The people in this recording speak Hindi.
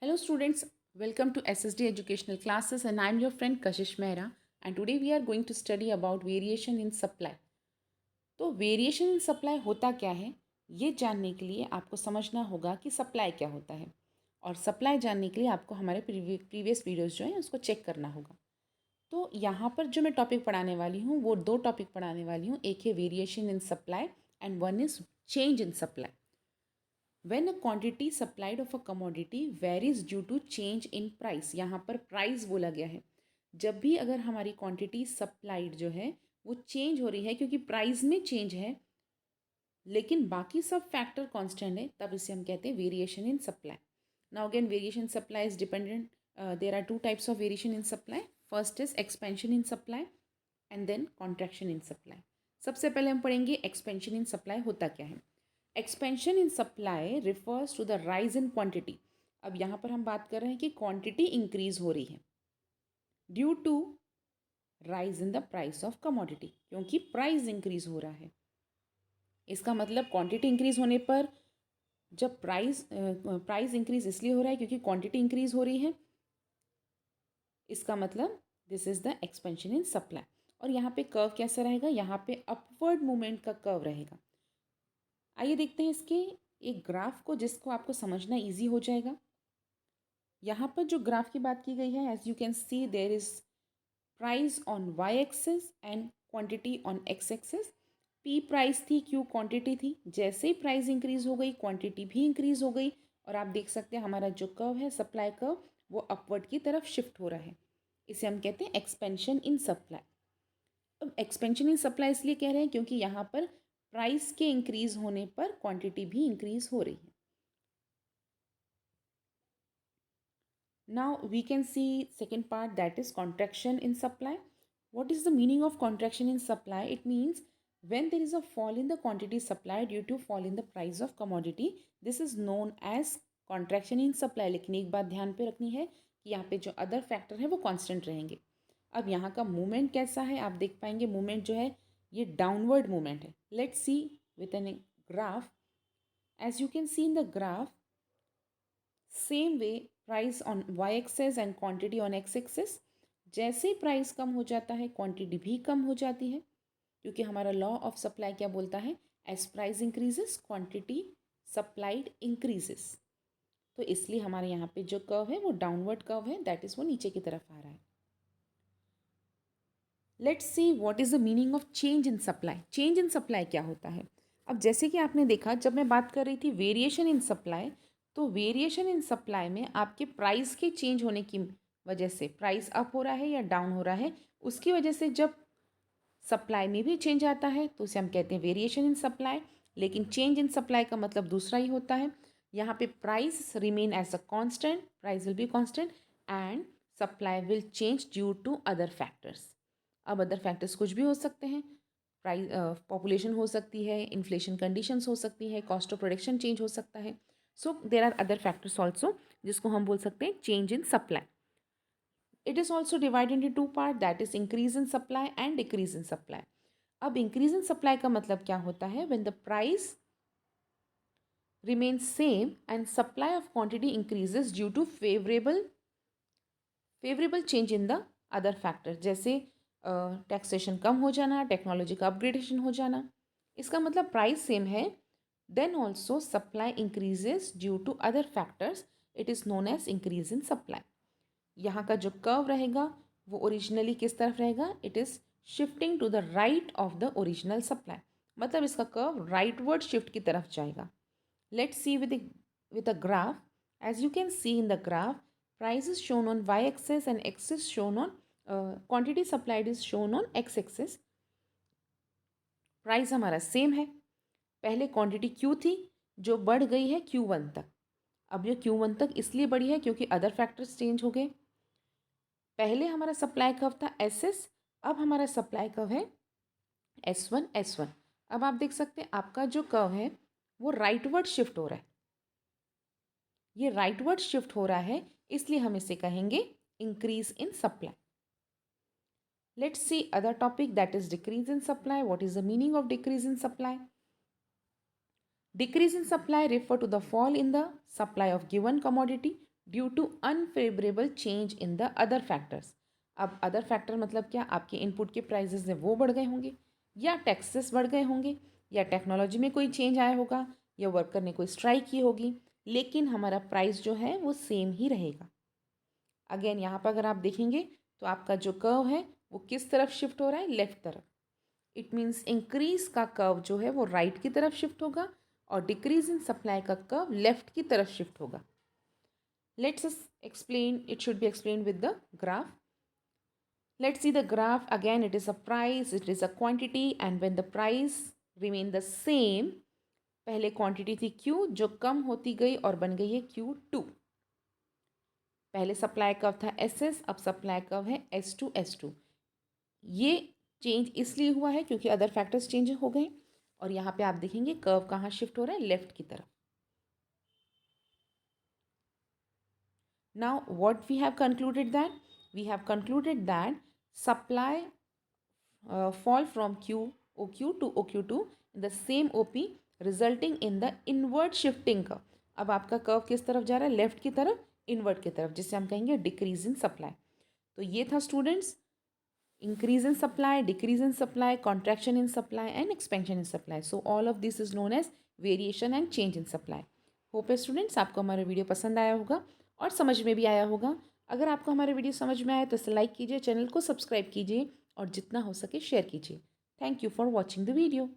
Hello students, welcome to SSD Educational Classes and I am your friend Kashish Mehra and today we are going to study about variation in supply. तो वेरिएशन इन सप्लाई होता क्या है ये जानने के लिए आपको समझना होगा कि सप्लाई क्या होता है और सप्लाई जानने के लिए आपको हमारे प्रीवियस वीडियोस जो हैं उसको चेक करना होगा। तो यहाँ पर जो मैं टॉपिक पढ़ाने वाली हूँ वो दो टॉपिक पढ़ाने वाली हूँ, एक है variation in supply and one is change in supply. When a quantity supplied of a commodity varies due to change in price, यहाँ पर प्राइस बोला गया है। जब भी अगर हमारी क्वांटिटी सप्लाइड जो है वो चेंज हो रही है क्योंकि प्राइस में चेंज है लेकिन बाकी सब फैक्टर कांस्टेंट है, तब इसे हम कहते हैं variation in supply. Now again variation supply is dependent, there are two types of variation in supply. First is expansion in supply and then contraction in supply. सबसे पहले हम पढ़ेंगे एक्सपेंशन इन सप्लाई होता क्या है। Expansion in supply refers to the rise in quantity. अब यहाँ पर हम बात कर रहे हैं कि क्वांटिटी इंक्रीज हो रही है due to rise in the price of commodity, क्योंकि प्राइस इंक्रीज हो रहा है। इसका मतलब क्वांटिटी इंक्रीज होने पर जब प्राइस इंक्रीज इसलिए हो रहा है क्योंकि क्वांटिटी इंक्रीज हो रही है, इसका मतलब this is the expansion in supply. और यहाँ पे कर्व कैसा रहेगा, यहाँ पे अपवर्ड मूवमेंट का कर्व रहेगा। आइए देखते हैं इसके एक ग्राफ को जिसको आपको समझना इजी हो जाएगा। यहाँ पर जो ग्राफ की बात की गई है, as you can see there is price on Y axis and quantity on X axis. P price थी, क्यू क्वांटिटी थी। जैसे ही प्राइस इंक्रीज हो गई क्वांटिटी भी इंक्रीज हो गई और आप देख सकते हैं हमारा जो कर्व है सप्लाई कर्व वो अपवर्ड की तरफ शिफ्ट हो रहा है। इसे हम कहते हैं एक्सपेंशन इन सप्लाई। अब एक्सपेंशन इन सप्लाई इसलिए कह रहे हैं क्योंकि यहाँ पर प्राइस के इंक्रीज होने पर क्वांटिटी भी इंक्रीज हो रही है। Now we can see second part, that is contraction in supply. What is the meaning of contraction in supply? It means when there is a fall in the quantity supplied due to fall in the price of commodity, this is known as contraction in supply. लेकिन एक बात ध्यान पे रखनी है कि यहाँ पे जो अदर फैक्टर है वो कांस्टेंट रहेंगे। अब यहाँ का मूवमेंट कैसा है आप देख पाएंगे, मूवमेंट जो है ये डाउनवर्ड मूवमेंट है। Let's see with an graph. As you can see in the graph, same way price on Y axis and quantity on X axis. जैसे प्राइस कम हो जाता है क्वांटिटी भी कम हो जाती है, क्योंकि हमारा लॉ ऑफ सप्लाई क्या बोलता है, as price increases quantity supplied increases. तो इसलिए हमारे यहाँ पे जो कर्व है वो डाउनवर्ड कर्व है, दैट इज़ वो नीचे की तरफ आ रहा है। Let's see what is the meaning of change in supply. Change in supply क्या होता है। अब जैसे कि आपने देखा जब मैं बात कर रही थी वेरिएशन इन सप्लाई, तो वेरिएशन इन सप्लाई में आपके प्राइस के चेंज होने की वजह से प्राइस अप हो रहा है या डाउन हो रहा है, उसकी वजह से जब सप्लाई में भी चेंज आता है तो उसे हम कहते हैं वेरिएशन इन सप्लाई। लेकिन चेंज इन सप्लाई का मतलब दूसरा ही होता है। यहाँ पे price remain as a constant, price will be constant and supply will change due to other factors. अब अदर फैक्टर्स कुछ भी हो सकते हैं, प्राइस पॉपुलेशन हो सकती है, इन्फ्लेशन कंडीशंस हो सकती है, कॉस्ट ऑफ प्रोडक्शन चेंज हो सकता है। So there are other factors also जिसको हम बोल सकते हैं change in supply. It is also divided into two part, that is increase in supply and decrease in supply. अब इंक्रीज इन सप्लाई का मतलब क्या होता है, when the price remains same and supply of quantity increases due to favorable change in the other factor, जैसे टैक्सेशन कम हो जाना, टेक्नोलॉजी का अपग्रेडेशन हो जाना। इसका मतलब प्राइस सेम है, then also supply increases due to other factors, it is known as increase in supply. यहाँ का जो कर्व रहेगा वो ओरिजिनली किस तरफ रहेगा, it is shifting to the right of the original supply, मतलब इसका कर्व राइटवर्ड शिफ्ट की तरफ जाएगा। Let's see with a graph. As you can see in the graph, price is shown on y-axis and x is shown on quantity supplied is shown on x-axis. Price हमारा सेम है। पहले क्वांटिटी Q थी जो बढ़ गई है Q1 तक। अब ये Q1 तक इसलिए बढ़ी है क्योंकि अदर फैक्टर्स चेंज हो गए। पहले हमारा सप्लाई कर्व था SS, अब हमारा सप्लाई कर्व है S1 S1। अब आप देख सकते हैं आपका जो कर्व है वो राइटवर्ड शिफ्ट हो रहा है। ये राइटवर्ड शिफ्ट हो रहा है इसलिए हम इसे कहेंगे increase in supply. Let's see other topic, that is decrease in supply. What is the meaning of decrease in supply. Decrease in supply refer to the fall in the supply of given commodity due to unfavourable change in the other factors. अब अदर फैक्टर मतलब क्या, आपके इनपुट के प्राइजेस हैं वो बढ़ गए होंगे, या टैक्सेस बढ़ गए होंगे, या टेक्नोलॉजी में कोई चेंज आया होगा, या वर्कर ने कोई स्ट्राइक की होगी, लेकिन हमारा प्राइस जो है वो सेम ही रहेगा। अगेन यहाँ पर अगर आप देखेंगे तो आपका जो कर्व है वो किस तरफ शिफ्ट हो रहा है, लेफ्ट तरफ। इट मीन्स इंक्रीज का कर्व जो है वो राइट की तरफ शिफ्ट होगा और डिक्रीज इन सप्लाई का कर्व लेफ्ट की तरफ शिफ्ट होगा। Let's us explain, it should be explained with the graph. Let's see the graph. Again, it is a price, it is a quantity, and when the price remain the same, पहले क्वांटिटी थी Q जो कम होती गई और बन गई है Q2। पहले सप्लाई कर्व था SS, अब सप्लाई कर्व है S2 S2। ये चेंज इसलिए हुआ है क्योंकि अदर फैक्टर्स चेंज हो गए, और यहाँ पे आप देखेंगे कर्व कहाँ शिफ्ट हो रहा है, लेफ्ट की तरफ। Now what we have concluded that? We have concluded that supply fall from OQ to OQ2 in the same OP resulting in the inward shifting curve। अब आपका कर्व किस तरफ जा रहा है, लेफ्ट की तरफ, इनवर्ट की तरफ, जिससे हम कहेंगे डिक्रीज इन सप्लाई। तो ये था students, increase in supply, decrease in supply, contraction in supply and expansion in supply. So all of this is known as variation and change in supply. Hope है स्टूडेंट्स आपको हमारा वीडियो पसंद आया होगा और समझ में भी आया होगा। अगर आपको हमारा वीडियो समझ में आया तो इसे लाइक कीजिए, चैनल को सब्सक्राइब कीजिए और जितना हो सके शेयर कीजिए। Thank you for watching the video.